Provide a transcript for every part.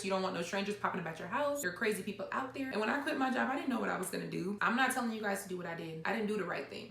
You don't want no strangers popping up at your house. There are crazy people out there. And when I quit my job, I didn't know what I was gonna do. I'm not telling you guys to do what I did. I didn't do the right thing.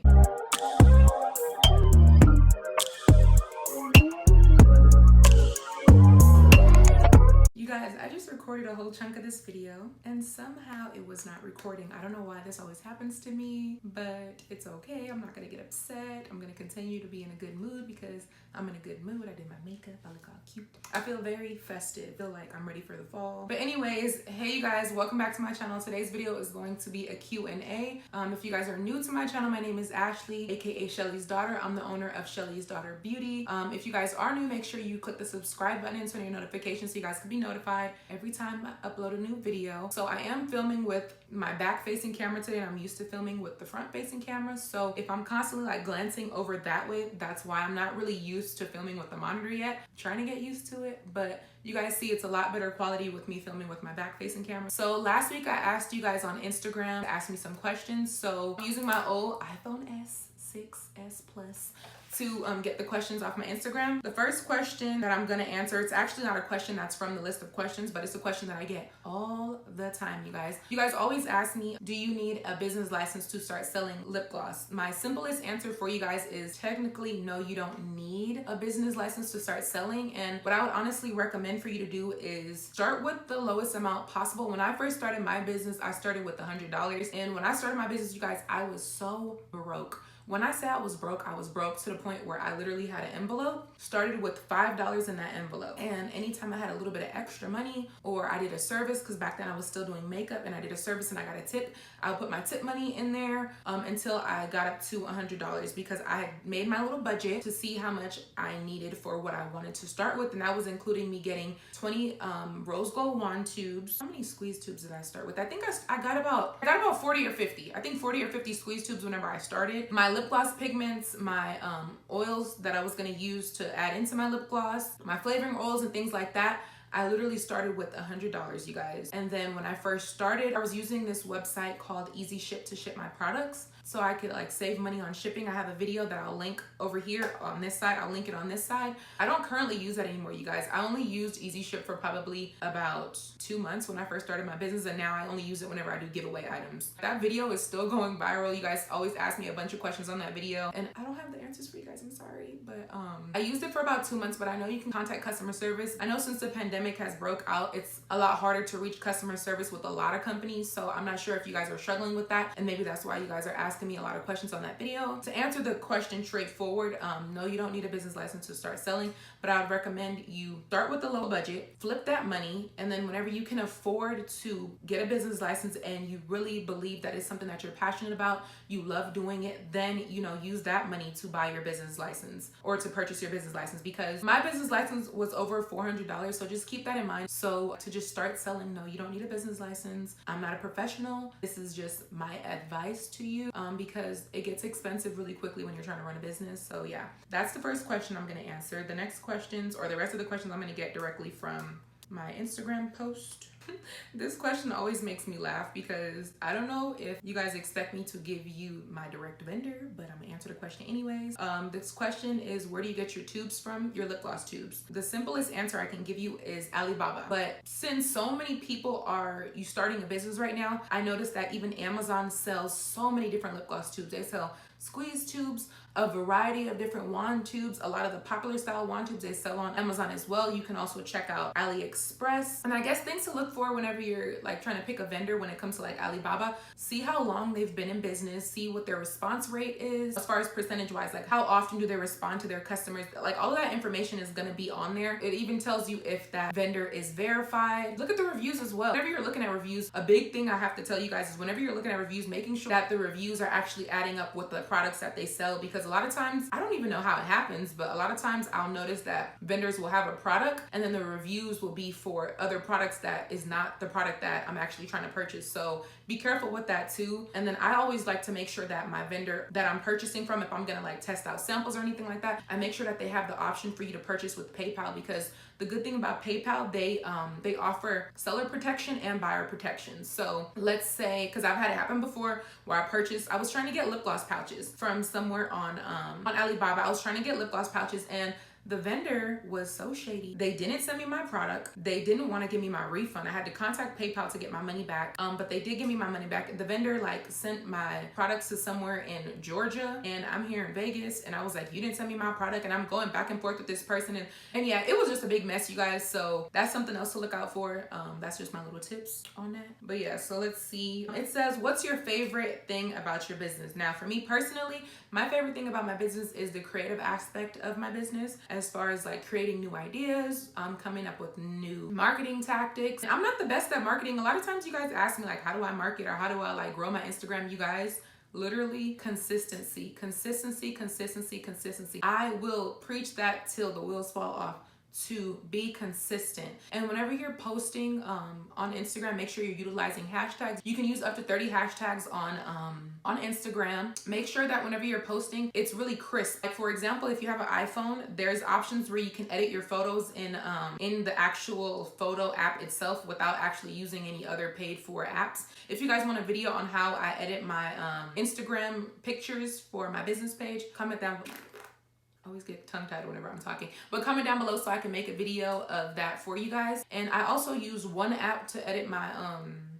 You guys, I just recorded a whole chunk of this video and somehow it was not recording. I don't know why this always happens to me, but it's okay. I'm not gonna get upset. I'm gonna continue to be in a good mood because I'm in a good mood. I did my makeup, I look all cute. I feel very festive. I feel like I'm ready for the fall. But anyways, hey you guys, welcome back to my channel. Today's video is going to be a Q&A. If you guys are new to my channel, my name is Ashley, aka Shelley's daughter. I'm the owner of Shelley's Daughter Beauty. If you guys are new, make sure you click the subscribe button and turn your notifications so you guys can be notified every time I upload a new video. So I am filming with my back facing camera today and I'm used to filming with the front facing camera. So if I'm constantly like glancing over that way, that's why. I'm not really used to filming with the monitor yet. I'm trying to get used to it, but you guys see it's a lot better quality with me filming with my back facing camera. So last week I asked you guys on Instagram to ask me some questions. So I'm using my old iPhone S6s Plus to get the questions off my Instagram. The first question that I'm gonna answer, it's actually not a question that's from the list of questions, but it's a question that I get all the time, you guys. You guys always ask me, do you need a business license to start selling lip gloss? My simplest answer for you guys is technically no, you don't need a business license to start selling. And what I would honestly recommend for you to do is start with the lowest amount possible. When I first started my business, I started with $100. And when I started my business, you guys, I was so broke. When I say I was broke to the point where I literally had an envelope, started with $5 in that envelope. And anytime I had a little bit of extra money or I did a service, because back then I was still doing makeup and I did a service and I got a tip, I would put my tip money in there until I got up to $100 because I had made my little budget to see how much I needed for what I wanted to start with. And that was including me getting 20 rose gold wand tubes. How many squeeze tubes did I start with? I think I got about 40 or 50. I think 40 or 50 squeeze tubes whenever I started. My lip gloss pigments, my oils that I was gonna use to add into my lip gloss, my flavoring oils and things like that, I literally started with $100, you guys. And then when I first started, I was using this website called Easy Ship to ship my products. So I could like save money on shipping. I have a video that I'll link over here on this side. I'll link it on this side. I don't currently use that anymore, you guys. I only used Easy Ship for probably about 2 months when I first started my business. And now I only use it whenever I do giveaway items. That video is still going viral. You guys always ask me a bunch of questions on that video. And I don't have the answers for you guys, I'm sorry. But I used it for about 2 months, but I know you can contact customer service. I know since the pandemic has broke out, it's a lot harder to reach customer service with a lot of companies. So I'm not sure if you guys are struggling with that. And maybe that's why you guys are asking me a lot of questions on that video. To answer the question straightforward, no, you don't need a business license to start selling, but I would recommend you start with a low budget, flip that money, and then whenever you can afford to get a business license and you really believe that it's something that you're passionate about, you love doing it, then, you know, use that money to buy your business license or to purchase your business license, because my business license was over $400. So just keep that in mind. So to just start selling, no, you don't need a business license. I'm not a professional. This is just my advice to you because it gets expensive really quickly when you're trying to run a business. So yeah, that's the first question I'm going to answer. The next questions, or the rest of the questions, I'm going to get directly from my Instagram post. This question always makes me laugh because I don't know if you guys expect me to give you my direct vendor, but I'm gonna answer the question anyways. This question is, where do you get your tubes from? Your lip gloss tubes. The simplest answer I can give you is Alibaba. But since so many people are starting a business right now, I noticed that even Amazon sells so many different lip gloss tubes. They sell squeeze tubes, a variety of different wand tubes. A lot of the popular style wand tubes they sell on Amazon as well. You can also check out AliExpress. And I guess things to look for whenever you're like trying to pick a vendor when it comes to like Alibaba, see how long they've been in business, see what their response rate is as far as percentage wise, like how often do they respond to their customers. Like all of that information is gonna be on there. It even tells you if that vendor is verified. Look at the reviews as well. Whenever you're looking at reviews, a big thing I have to tell you guys is whenever you're looking at reviews, making sure that the reviews are actually adding up with the products that they sell, because a lot of times, I don't even know how it happens, but a lot of times I'll notice that vendors will have a product and then the reviews will be for other products that is not the product that I'm actually trying to purchase. So be careful with that too. And then I always like to make sure that my vendor that I'm purchasing from, if I'm gonna like test out samples or anything like that, I make sure that they have the option for you to purchase with PayPal, because the good thing about PayPal, they offer seller protection and buyer protection. So let's say, because I've had it happen before where I was trying to get lip gloss pouches from somewhere on Alibaba. I was trying to get lip gloss pouches and The vendor was so shady. They didn't send me my product. They didn't want to give me my refund. I had to contact PayPal to get my money back. But they did give me my money back. The vendor like sent my products to somewhere in Georgia, and I'm here in Vegas, and I was like, you didn't send me my product, and I'm going back and forth with this person, and yeah, it was just a big mess, you guys. So that's something else to look out for. That's just my little tips on that. But yeah, so let's see. It says, what's your favorite thing about your business? Now, for me personally, my favorite thing about my business is the creative aspect of my business, as far as like creating new ideas, coming up with new marketing tactics. I'm not the best at marketing. A lot of times you guys ask me like, how do I market, or how do I like grow my Instagram? You guys, literally consistency. I will preach that till the wheels fall off. To be consistent. And whenever you're posting on Instagram, make sure you're utilizing hashtags. You can use up to 30 hashtags on Instagram. Make sure that whenever you're posting, it's really crisp. Like for example, if you have an iPhone, there's options where you can edit your photos in the actual photo app itself without actually using any other paid for apps. If you guys want a video on how I edit my Instagram pictures for my business page, comment down below. I always get tongue-tied whenever I'm talking, but comment down below so I can make a video of that for you guys. And I also use one app to edit my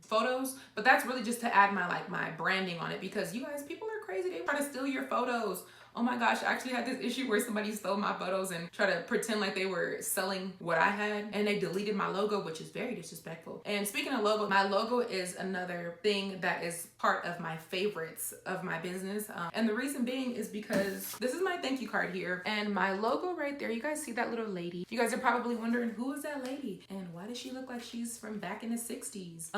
photos, but that's really just to add my branding on it, because you guys, people are crazy. They try to steal your photos. Oh my gosh, I actually had this issue where somebody stole my photos and tried to pretend like they were selling what I had, and they deleted my logo, which is very disrespectful. And speaking of logo, my logo is another thing that is part of my favorites of my business. And the reason being is because this is my thank you card here, and my logo right there, you guys see that little lady? You guys are probably wondering, who is that lady? And why does she look like she's from back in the 60s?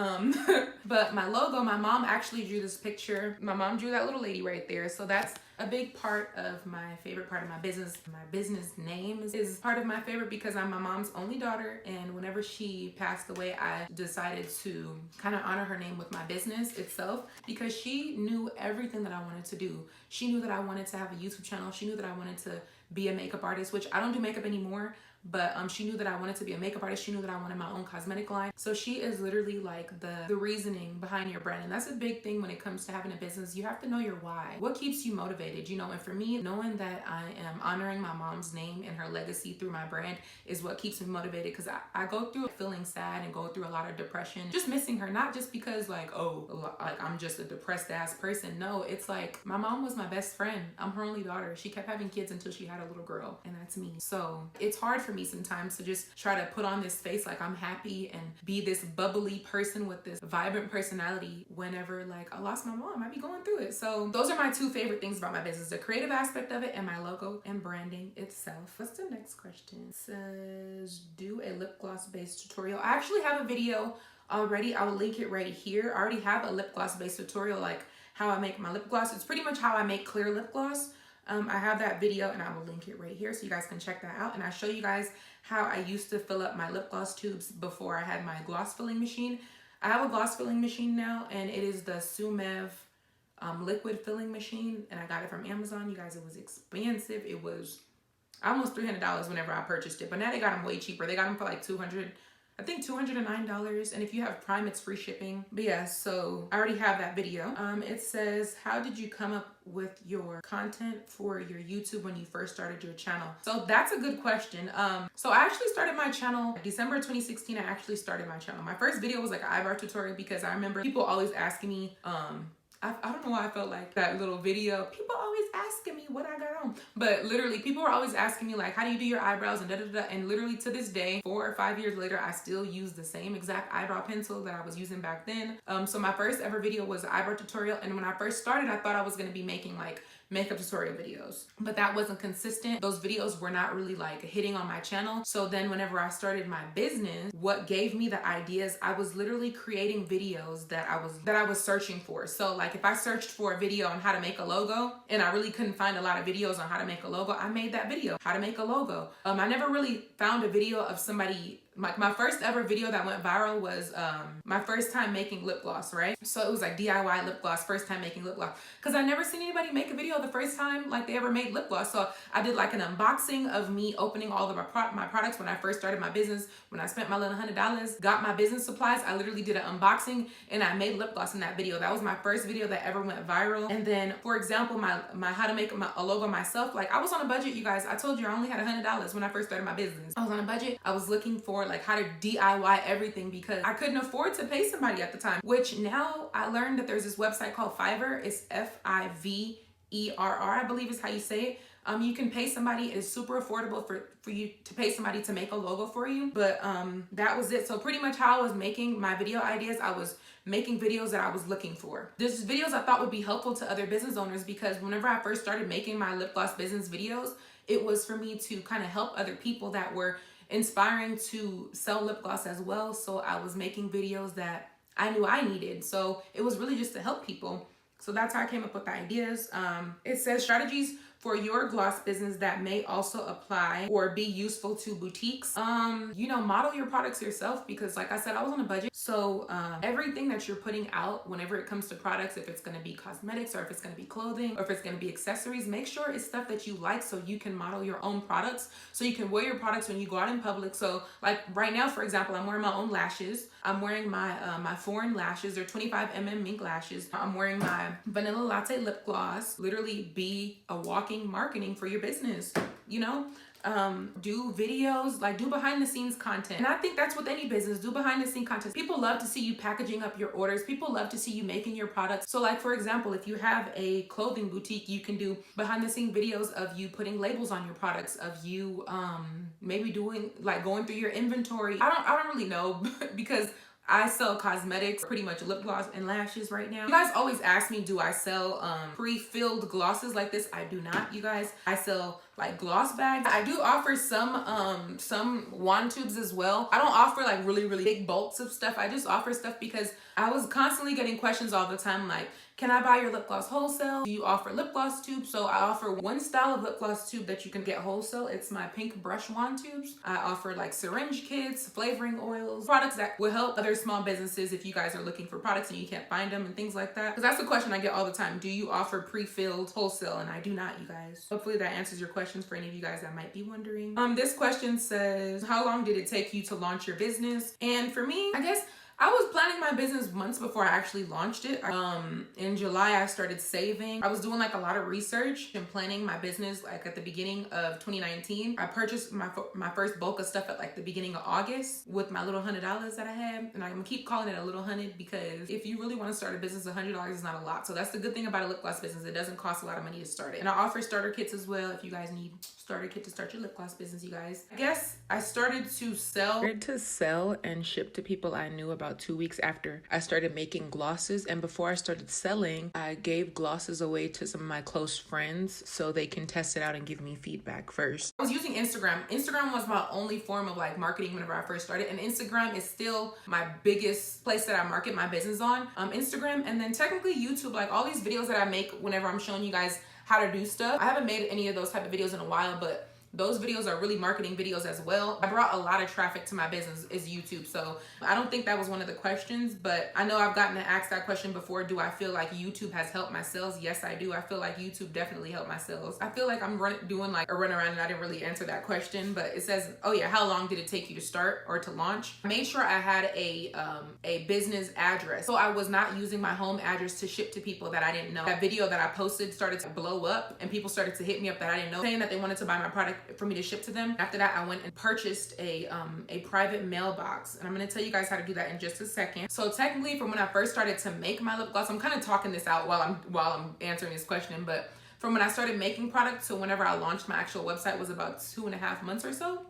But my logo, my mom actually drew this picture. My mom drew that little lady right there. So that's a big part of my favorite part of my business. My business name is part of my favorite because I'm my mom's only daughter, and whenever she passed away, I decided to kind of honor her name with my business itself, because she knew everything that I wanted to do. She knew that I wanted to have a YouTube channel. She knew that I wanted to be a makeup artist, which I don't do makeup anymore. But she knew that I wanted to be a makeup artist. She knew that I wanted my own cosmetic line. So she is literally like the reasoning behind your brand. And that's a big thing when it comes to having a business. You have to know your why. What keeps you motivated, you know? And for me, knowing that I am honoring my mom's name and her legacy through my brand is what keeps me motivated, because I go through feeling sad and go through a lot of depression, just missing her. Not just because like, oh, like I'm just a depressed ass person. No, it's like my mom was my best friend. I'm her only daughter. She kept having kids until she had a little girl, and that's me. So it's hard for me sometimes to just try to put on this face like I'm happy and be this bubbly person with this vibrant personality whenever like I lost my mom. I be going through it. So those are my two favorite things about my business, the creative aspect of it and my logo and branding itself. What's the next question? It says, do a lip gloss based tutorial. I actually have a video already. I will link it right here. I already have a lip gloss based tutorial, like how I make my lip gloss. It's pretty much how I make clear lip gloss. I have that video and I will link it right here so you guys can check that out. And I show you guys how I used to fill up my lip gloss tubes before I had my gloss filling machine. I have a gloss filling machine now, and it is the Sumev liquid filling machine, and I got it from Amazon. You guys, it was expensive. It was almost $300 whenever I purchased it, but now they got them way cheaper. They got them for like $209, and if you have Prime, it's free shipping. But yeah, so I already have that video. It says, how did you come up with your content for your YouTube when you first started your channel? So that's a good question. So I actually started my channel December 2016. I actually started my channel. My first video was like an eyebrow tutorial, because I remember people always asking me, I don't know why I felt like that little video. People always asking me what I got on. But literally, people were always asking me like, how do you do your eyebrows and da-da-da. And literally to this day, 4 or 5 years later, I still use the same exact eyebrow pencil that I was using back then. So my first ever video was an eyebrow tutorial. And when I first started, I thought I was going to be making like makeup tutorial videos, but that wasn't consistent. Those videos were not really like hitting on my channel. So then whenever I started my business, what gave me the ideas, I was literally creating videos that I was searching for. So like if I searched for a video on how to make a logo and I really couldn't find a lot of videos on how to make a logo, I made that video, how to make a logo. I never really found a video of somebody my first ever video that went viral was my first time making lip gloss, right? So it was like DIY lip gloss, first time making lip gloss, because I never seen anybody make a video the first time like they ever made lip gloss. So I did like an unboxing of me opening all of my products when I first started my business. When I spent my little $100, got my business supplies, I literally did an unboxing and I made lip gloss in that video. That was my first video that ever went viral. And then, for example, my how to make a logo myself, like I was on a budget, you guys. I told you I only had $100 when I first started my business. I was on a budget. I was looking for like how to DIY everything because I couldn't afford to pay somebody at the time, which now I learned that there's this website called Fiverr. It's Fiverr, I believe is how you say it. You can pay somebody. It's super affordable for you to pay somebody to make a logo for you. But that was it. So pretty much how I was making my video ideas, I was making videos that I was looking for. There's videos I thought would be helpful to other business owners because whenever I first started making my lip gloss business videos, it was for me to kind of help other people that were inspiring to sell lip gloss as well. So I was making videos that I knew I needed. So it was really just to help people. So that's how I came up with the ideas. It says strategies for your gloss business that may also apply or be useful to boutiques. Model your products yourself because like I said, I was on a budget. So everything that you're putting out whenever it comes to products, if it's gonna be cosmetics or if it's gonna be clothing or if it's gonna be accessories, make sure it's stuff that you like so you can model your own products. So you can wear your products when you go out in public. So like right now, for example, I'm wearing my own lashes. I'm wearing my foreign lashes. They're 25mm mink lashes. I'm wearing my vanilla latte lip gloss. Literally be a walking marketing for your business, do videos, like do behind the scenes content. And I think that's with any business, do behind the scene content. People love to see you packaging up your orders. People love to see you making your products. So like, for example, if you have a clothing boutique, you can do behind the scene videos of you putting labels on your products, of you maybe doing like going through your inventory. I don't really know because I sell cosmetics, pretty much lip gloss and lashes right now. You guys always ask me, do I sell pre-filled glosses like this? I do not, you guys. I sell like gloss bags. I do offer some wand tubes as well. I don't offer like really big bulks of stuff. I just offer stuff because I was constantly getting questions all the time like, can I buy your lip gloss wholesale? Do you offer lip gloss tubes? So I offer one style of lip gloss tube that you can get wholesale. It's my pink brush wand tubes. I offer like syringe kits, flavoring oils, products that will help other small businesses if you guys are looking for products and you can't find them and things like that. Because that's a question I get all the time. Do you offer pre-filled wholesale? And I do not, you guys. Hopefully that answers your questions for any of you guys that might be wondering. This question says, how long did it take you to launch your business? And for me, I guess I was planning my business months before I actually launched it. In July, I started saving. I was doing like a lot of research and planning my business like at the beginning of 2019. I purchased my first bulk of stuff at like the beginning of August with my little $100 that I had. And I'm gonna keep calling it a little $100 because if you really want to start a business, $100 is not a lot. So that's the good thing about a lip gloss business. It doesn't cost a lot of money to start it. And I offer starter kits as well if you guys need starter kit to start your lip gloss business, you guys. I guess I started to sell and ship to people I knew about 2 weeks after I started making glosses. And before I started selling, I gave glosses away to some of my close friends so they can test it out and give me feedback first. I was using Instagram. Instagram was my only form of like marketing whenever I first started. And Instagram is still my biggest place that I market my business on. Instagram and then technically YouTube, like all these videos that I make whenever I'm showing you guys how to do stuff. I haven't made any of those type of videos in a while, but those videos are really marketing videos as well. I brought a lot of traffic to my business is YouTube. So I don't think that was one of the questions, but I know I've gotten to ask that question before. Do I feel like YouTube has helped my sales? Yes, I do. I feel like YouTube definitely helped my sales. I feel like I'm doing like a run around and I didn't really answer that question, but it says, oh yeah, how long did it take you to start or to launch? I made sure I had a business address. So I was not using my home address to ship to people that I didn't know. That video that I posted started to blow up and people started to hit me up that I didn't know, saying that they wanted to buy my product for me to ship to them. After that, I went and purchased a private mailbox, and I'm gonna tell you guys how to do that in just a second. So technically, from when I first started to make my lip gloss, I'm kind of talking this out while I'm answering this question, but from when I started making products to whenever I launched my actual website was about 2.5 months or so.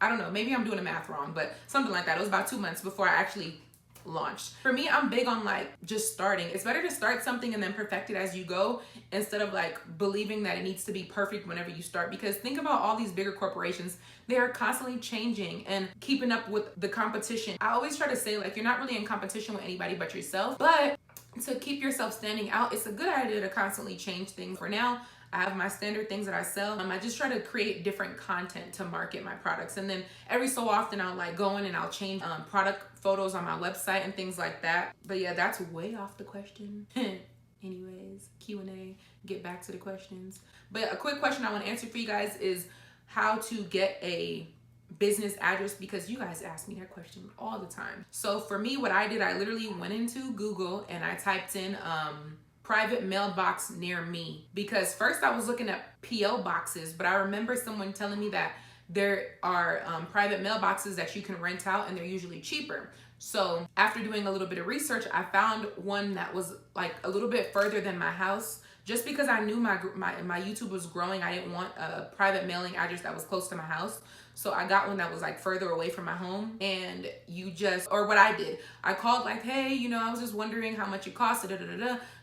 I don't know, maybe I'm doing the math wrong, but something like that. It was about 2 months before I actually launched. For me, I'm big on like just starting. It's better to start something and then perfect it as you go instead of like believing that it needs to be perfect whenever you start, because think about all these bigger corporations. They are constantly changing and keeping up with the competition. I always try to say like you're not really in competition with anybody but yourself, but to keep yourself standing out, it's a good idea to constantly change things. For now, I have my standard things that I sell. I just try to create different content to market my products. And then every so often I'll like go in and I'll change product photos on my website and things like that. But yeah, that's way off the question. Anyways, Q&A, get back to the questions. But a quick question I want to answer for you guys is how to get a business address, because you guys ask me that question all the time. So for me, what I did, I literally went into Google and I typed in private mailbox near me, because first I was looking at PO boxes, but I remember someone telling me that there are private mailboxes that you can rent out and they're usually cheaper. So after doing a little bit of research, I found one that was like a little bit further than my house. Just because I knew my YouTube was growing, I didn't want a private mailing address that was close to my house. So I got one that was like further away from my home. And what I did, I called like, hey, you know, I was just wondering how much it cost.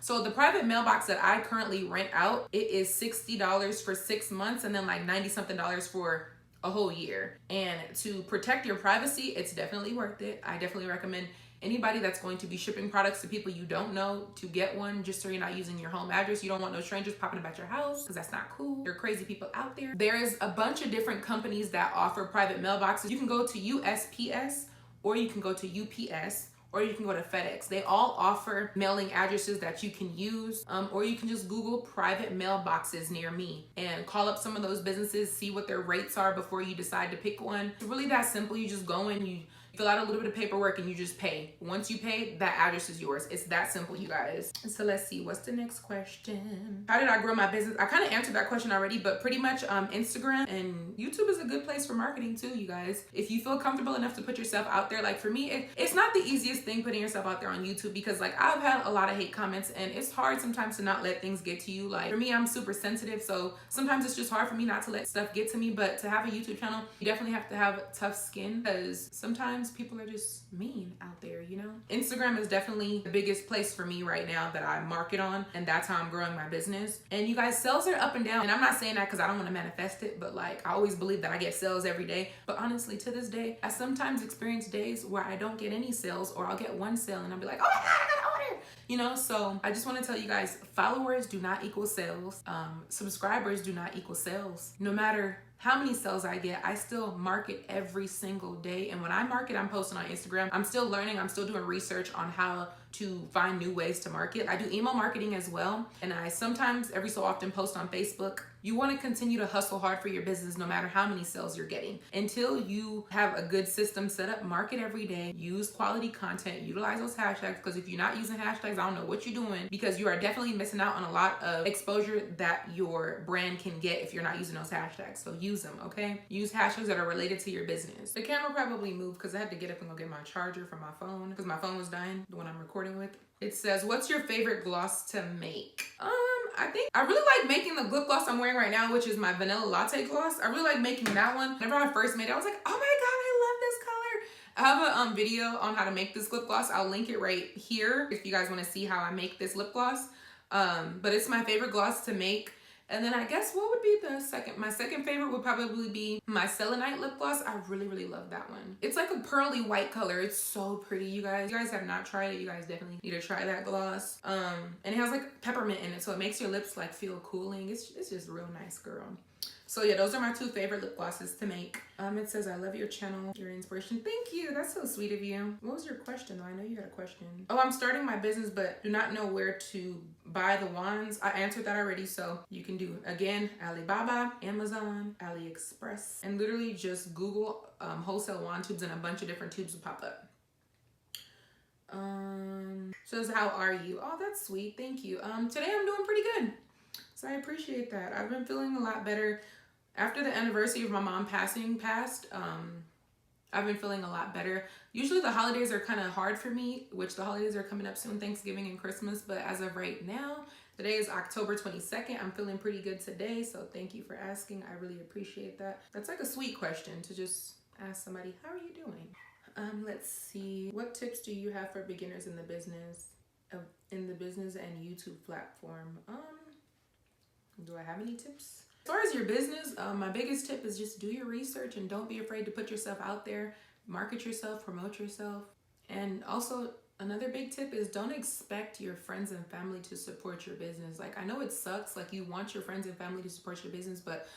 So the private mailbox that I currently rent out, it is $60 for 6 months and then like 90 something dollars for a whole year. And to protect your privacy, it's definitely worth it. I definitely recommend anybody that's going to be shipping products to people you don't know to get one, just so you're not using your home address. You don't want no strangers popping up at your house, because that's not cool. There are crazy people out there. There is a bunch of different companies that offer private mailboxes. You can go to USPS, or you can go to UPS, or you can go to FedEx. They all offer mailing addresses that you can use, or you can just Google private mailboxes near me and call up some of those businesses, see what their rates are before you decide to pick one. It's really that simple. You just go in, you fill out a little bit of paperwork, and you just pay. Once you pay, that address is yours. It's that simple, you guys. So let's see, what's the next question? How did I grow my business? I kind of answered that question already, but pretty much Instagram and YouTube is a good place for marketing too, you guys. If you feel comfortable enough to put yourself out there, like for me, it's not the easiest thing putting yourself out there on YouTube, because like I've had a lot of hate comments and it's hard sometimes to not let things get to you. Like for me, I'm super sensitive, so sometimes it's just hard for me not to let stuff get to me. But to have a YouTube channel, you definitely have to have tough skin, because sometimes people are just mean out there, you know? Instagram is definitely the biggest place for me right now that I market on, and that's how I'm growing my business. And you guys, sales are up and down, and I'm not saying that because I don't want to manifest it, but like I always believe that I get sales every day. But honestly, to this day, I sometimes experience days where I don't get any sales, or I'll get one sale and I'll be like, oh my God, I got an order, you know? So I just want to tell you guys, followers do not equal sales. Subscribers do not equal sales. No matter how many sales I get, I still market every single day. And when I market, I'm posting on Instagram. I'm still learning. I'm still doing research on how to find new ways to market. I do email marketing as well. And I sometimes, every so often, post on Facebook. You want to continue to hustle hard for your business no matter how many sales you're getting. Until you have a good system set up, market every day, use quality content, utilize those hashtags, because if you're not using hashtags, I don't know what you're doing, because you are definitely missing out on a lot of exposure that your brand can get if you're not using those hashtags. So use them, okay? Use hashtags that are related to your business. The camera probably moved because I had to get up and go get my charger from my phone, because my phone was dying, the one I'm recording with. It says, what's your favorite gloss to make? I think I really like making the lip gloss I'm wearing right now, which is my vanilla latte gloss. I really like making that one. Whenever I first made it, I was like, oh my God, I love this color. I have a video on how to make this lip gloss. I'll link it right here if you guys want to see how I make this lip gloss. But it's my favorite gloss to make. And then I guess what would be my second favorite would probably be my Selenite lip gloss. I really, really love that one. It's like a pearly white color. It's so pretty, you guys. If you guys have not tried it, you guys definitely need to try that gloss. And it has like peppermint in it, so it makes your lips like feel cooling. It's just real nice, girl. So yeah, those are my two favorite lip glosses to make. It says, I love your channel, your inspiration. Thank you, that's so sweet of you. What was your question though? I know you had a question. Oh, I'm starting my business, but do not know where to buy the wands. I answered that already, so you can do, again, Alibaba, Amazon, AliExpress, and literally just Google wholesale wand tubes, and a bunch of different tubes will pop up. Says, how are you? Oh, that's sweet, thank you. Today I'm doing pretty good, so I appreciate that. I've been feeling a lot better. After the anniversary of my mom passing, I've been feeling a lot better. Usually the holidays are kind of hard for me, which the holidays are coming up soon, Thanksgiving and Christmas. But as of right now, today is October 22nd. I'm feeling pretty good today. So thank you for asking. I really appreciate that. That's like a sweet question to just ask somebody, how are you doing? Let's see. What tips do you have for beginners in the business and YouTube platform? Do I have any tips? As far as your business, my biggest tip is just do your research and don't be afraid to put yourself out there, market yourself, promote yourself. And also Another big tip is don't expect your friends and family to support your business. Like, I know it sucks, like you want your friends and family to support your business, but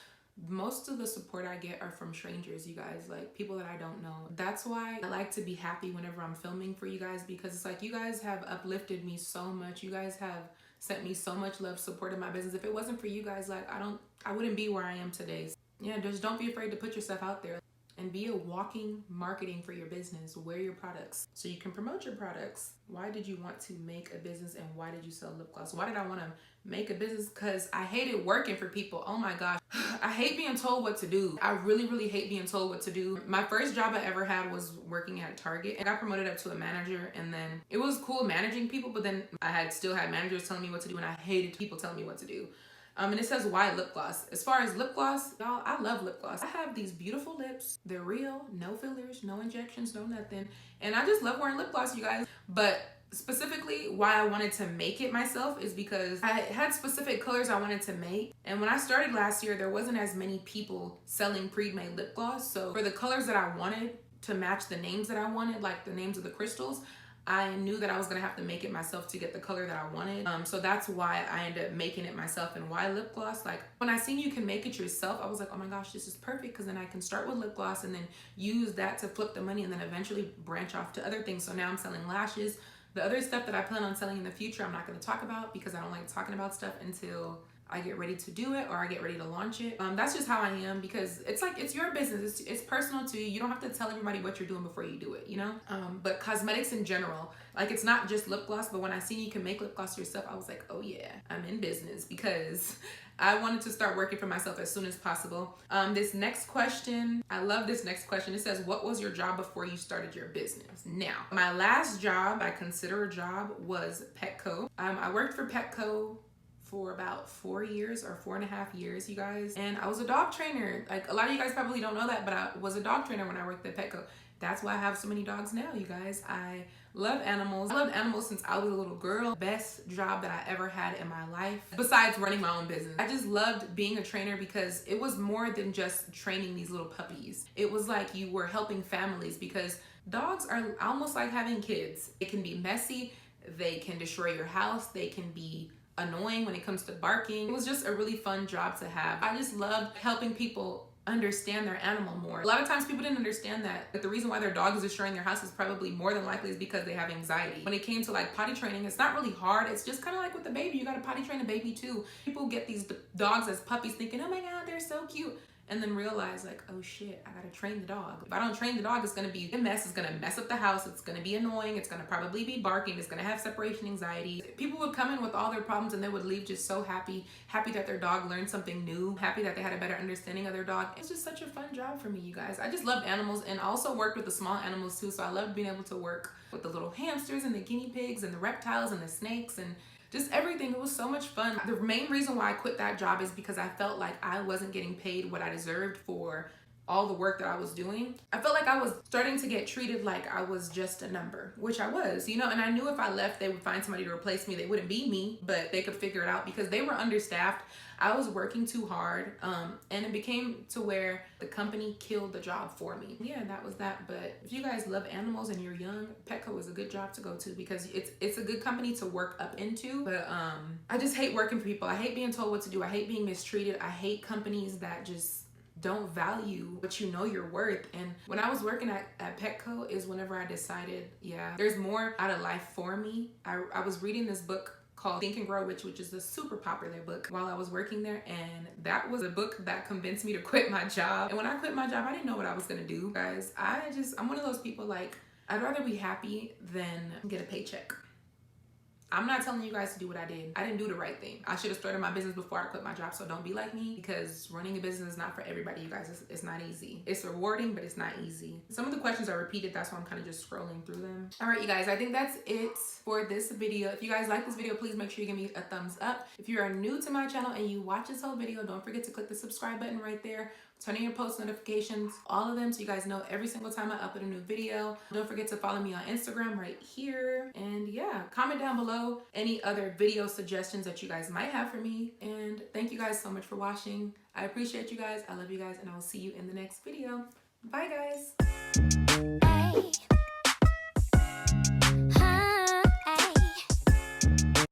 most of the support I get are from strangers, you guys, like people that I don't know. That's why I like to be happy whenever I'm filming for you guys, because it's like you guys have uplifted me so much. You guys have sent me so much love, supported my business. If it wasn't for you guys, like I wouldn't be where I am today. Yeah, just don't be afraid to put yourself out there and be a walking marketing for your business. Wear your products so you can promote your products. Why did you want to make a business, and why did you sell lip gloss? Why did I want to make a business? Because I hated working for people. Oh my gosh. I hate being told what to do. I really, really hate being told what to do. My first job I ever had was working at Target, and I got promoted up to a manager, and then it was cool managing people, but then I still had managers telling me what to do, and I hated people telling me what to do. And it says why lip gloss. As far as lip gloss, y'all, I love lip gloss. I have these beautiful lips. They're real, no fillers, no injections, no nothing. And I just love wearing lip gloss, you guys. But specifically why I wanted to make it myself is because I had specific colors I wanted to make. And when I started last year, there wasn't as many people selling pre-made lip gloss. So for the colors that I wanted to match the names that I wanted, like the names of the crystals, I knew that I was gonna have to make it myself to get the color that I wanted. So that's why I ended up making it myself. And why lip gloss? Like when I seen you can make it yourself, I was like, oh my gosh, this is perfect, because then I can start with lip gloss and then use that to flip the money and then eventually branch off to other things. So now I'm selling lashes. The other stuff that I plan on selling in the future, I'm not gonna talk about because I don't like talking about stuff until I get ready to do it or I get ready to launch it. That's just how I am, because it's like, it's your business. It's personal to you. You don't have to tell everybody what you're doing before you do it, you know? But cosmetics in general, like it's not just lip gloss, but when I seen you can make lip gloss yourself, I was like, oh yeah, I'm in business, because I wanted to start working for myself as soon as possible. This next question, I love this next question. It says, what was your job before you started your business? Now, my last job I consider a job was Petco. I worked for Petco for about 4 years or 4.5 years, you guys. And I was a dog trainer. Like a lot of you guys probably don't know that, but I was a dog trainer when I worked at Petco. That's why I have so many dogs now, you guys. I love animals. I loved animals since I was a little girl. Best job that I ever had in my life, besides running my own business. I just loved being a trainer because it was more than just training these little puppies. It was like you were helping families, because dogs are almost like having kids. It can be messy. They can destroy your house. They can be annoying when it comes to barking. It was just a really fun job to have. I just loved helping people understand their animal more. A lot of times people didn't understand that the reason why their dog is destroying their house is probably more than likely is because they have anxiety. When it came to like potty training, it's not really hard. It's just kind of like with the baby. You got to potty train a baby too. People get these dogs as puppies thinking, oh my God, they're so cute. And then realize like, oh shit, I gotta train the dog. If I don't train the dog, it's gonna be a mess. It's gonna mess up the house. It's gonna be annoying. It's gonna probably be barking. It's gonna have separation anxiety. People would come in with all their problems and they would leave just so happy that their dog learned something new, happy that they had a better understanding of their dog. It's just such a fun job for me, you guys. I just loved animals, and I also worked with the small animals too. So I loved being able to work with the little hamsters and the guinea pigs and the reptiles and the snakes and just everything. It was so much fun. The main reason why I quit that job is because I felt like I wasn't getting paid what I deserved for all the work that I was doing. I felt like I was starting to get treated like I was just a number, which I was, you know, and I knew if I left, they would find somebody to replace me. They wouldn't be me, but they could figure it out because they were understaffed. I was working too hard, and it became to where the company killed the job for me. Yeah, that was that. But if you guys love animals and you're young, Petco is a good job to go to because it's a good company to work up into. But I just hate working for people. I hate being told what to do. I hate being mistreated. I hate companies that just don't value what you know you're worth. And when I was working at Petco is whenever I decided, yeah, there's more out of life for me. I was reading this book called Think and Grow Rich, which is a super popular book, while I was working there, and that was a book that convinced me to quit my job. And when I quit my job, I didn't know what I was gonna do, guys. I'm one of those people, like, I'd rather be happy than get a paycheck. I'm not telling you guys to do what I did. I didn't do the right thing. I should have started my business before I quit my job, so don't be like me, because running a business is not for everybody, you guys. It's not easy. It's rewarding, but it's not easy. Some of the questions are repeated, that's why I'm kind of just scrolling through them. All right, you guys, I think that's it for this video. If you guys like this video, please make sure you give me a thumbs up. If you are new to my channel and you watch this whole video, don't forget to click the subscribe button right there. Turn on your post notifications, all of them, so you guys know every single time I upload a new video. Don't forget to follow me on Instagram right here. And yeah, comment down below any other video suggestions that you guys might have for me. And thank you guys so much for watching. I appreciate you guys. I love you guys, and I will see you in the next video. Bye, guys.